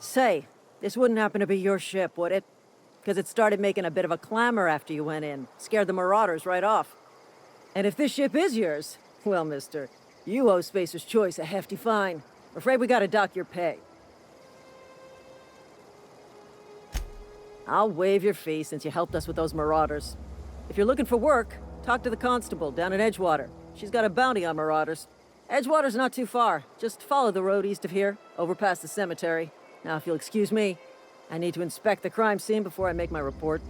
Say, this wouldn't happen to be your ship, would it? Because it started making a bit of a clamor after you went in. Scared the Marauders right off. And if this ship is yours, well, mister, you owe Spacer's Choice a hefty fine. I'm afraid we gotta dock your pay. I'll waive your fee since you helped us with those Marauders. If you're looking for work, talk to the constable down at Edgewater. She's got a bounty on Marauders. Edgewater's not too far. Just follow the road east of here, over past the cemetery. Now, if you'll excuse me, I need to inspect the crime scene before I make my report.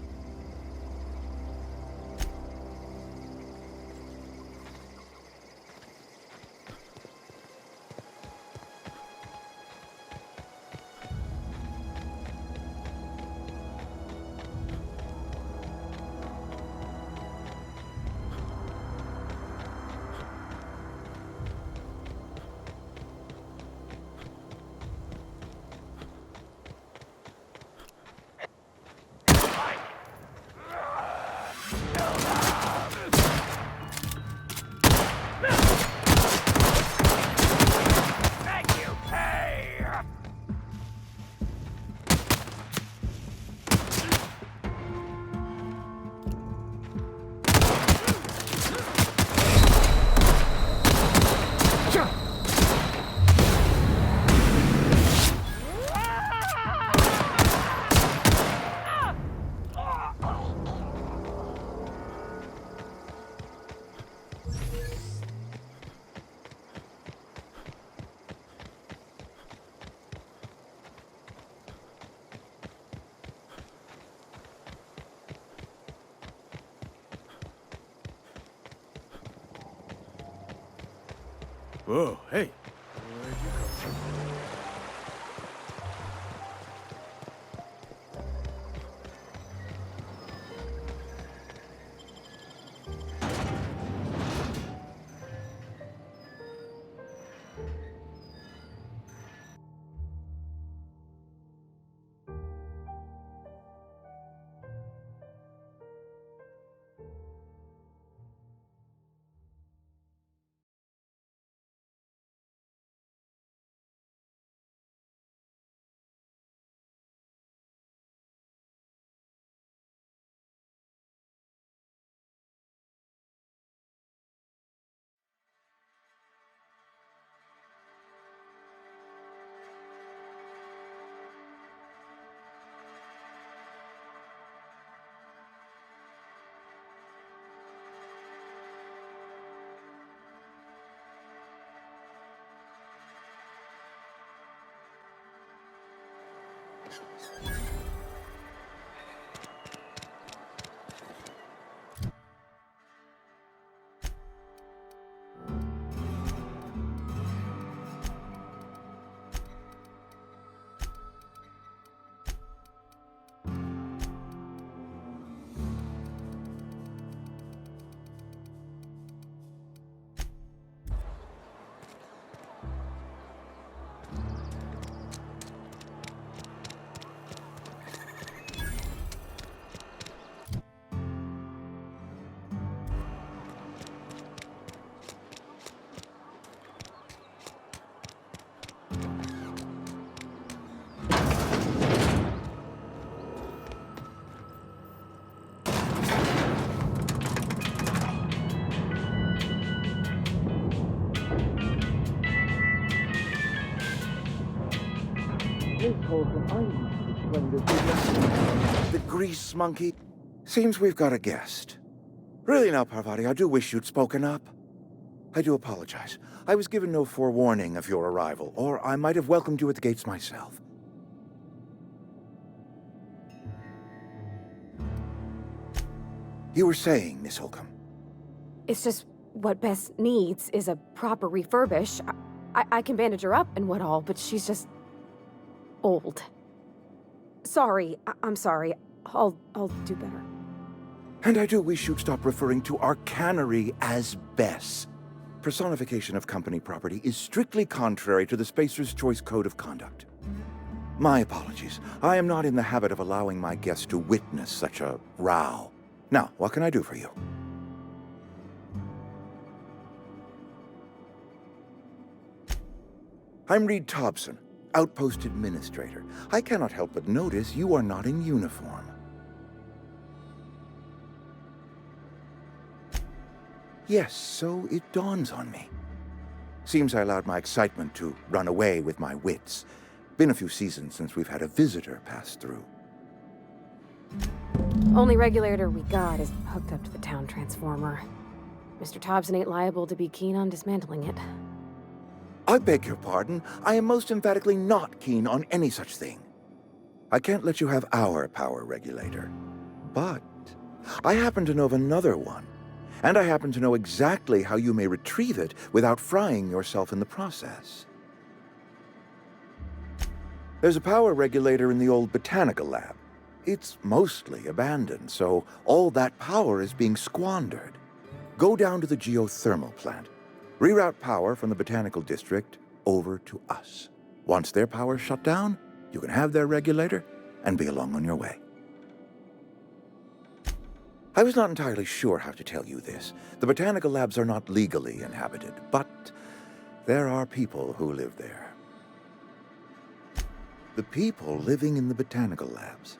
Whoa, hey. The grease monkey? Seems we've got a guest. Really now, Parvati, I do wish you'd spoken up. I do apologize. I was given no forewarning of your arrival, or I might have welcomed you at the gates myself. You were saying, Miss Holcomb. It's just what Bess needs is a proper refurbish. I can bandage her up and what all, but she's just old. Sorry, I'm sorry. I'll do better. And I do wish you'd stop referring to our cannery as Bess. Personification of company property is strictly contrary to the Spacer's Choice Code of Conduct. My apologies. I am not in the habit of allowing my guests to witness such a row. Now, what can I do for you? I'm Reed Thompson. Outpost Administrator. I cannot help but notice you are not in uniform. Yes, so it dawns on me. Seems I allowed my excitement to run away with my wits. Been a few seasons since we've had a visitor pass through. Only regulator we got is hooked up to the town transformer. Mr. Thompson ain't liable to be keen on dismantling it. I beg your pardon. I am most emphatically not keen on any such thing. I can't let you have our power regulator. But I happen to know of another one. And I happen to know exactly how you may retrieve it without frying yourself in the process. There's a power regulator in the old botanical lab. It's mostly abandoned, so all that power is being squandered. Go down to the geothermal plant. Reroute power from the botanical district over to us. Once their power's shut down, you can have their regulator and be along on your way. I was not entirely sure how to tell you this. The botanical labs are not legally inhabited, but there are people who live there. The people living in the botanical labs,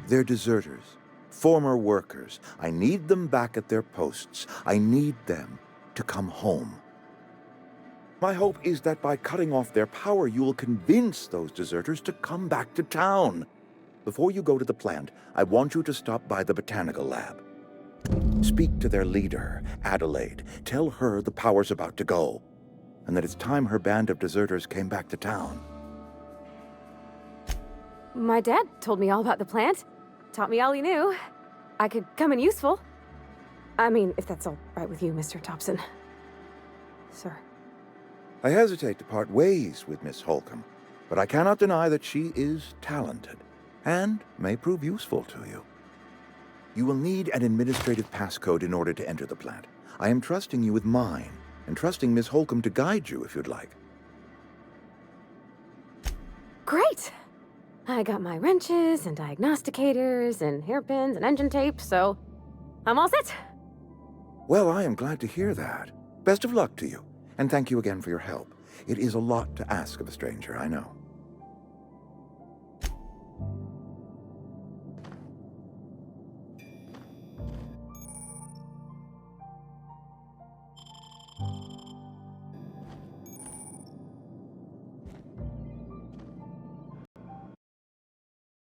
they're deserters, former workers. I need them back at their posts. I need them to come home. My hope is that by cutting off their power, you will convince those deserters to come back to town. Before you go to the plant, I want you to stop by the botanical lab. Speak to their leader, Adelaide. Tell her the power's about to go, and that it's time her band of deserters came back to town. My dad told me all about the plant. Taught me all he knew. I could come in useful. I mean, if that's all right with you, Mr. Thompson. Sir. I hesitate to part ways with Miss Holcomb, but I cannot deny that she is talented, and may prove useful to you. You will need an administrative passcode in order to enter the plant. I am trusting you with mine, and trusting Miss Holcomb to guide you if you'd like. Great! I got my wrenches and diagnosticators and hairpins and engine tape, so I'm all set. Well, I am glad to hear that. Best of luck to you, and thank you again for your help. It is a lot to ask of a stranger, I know.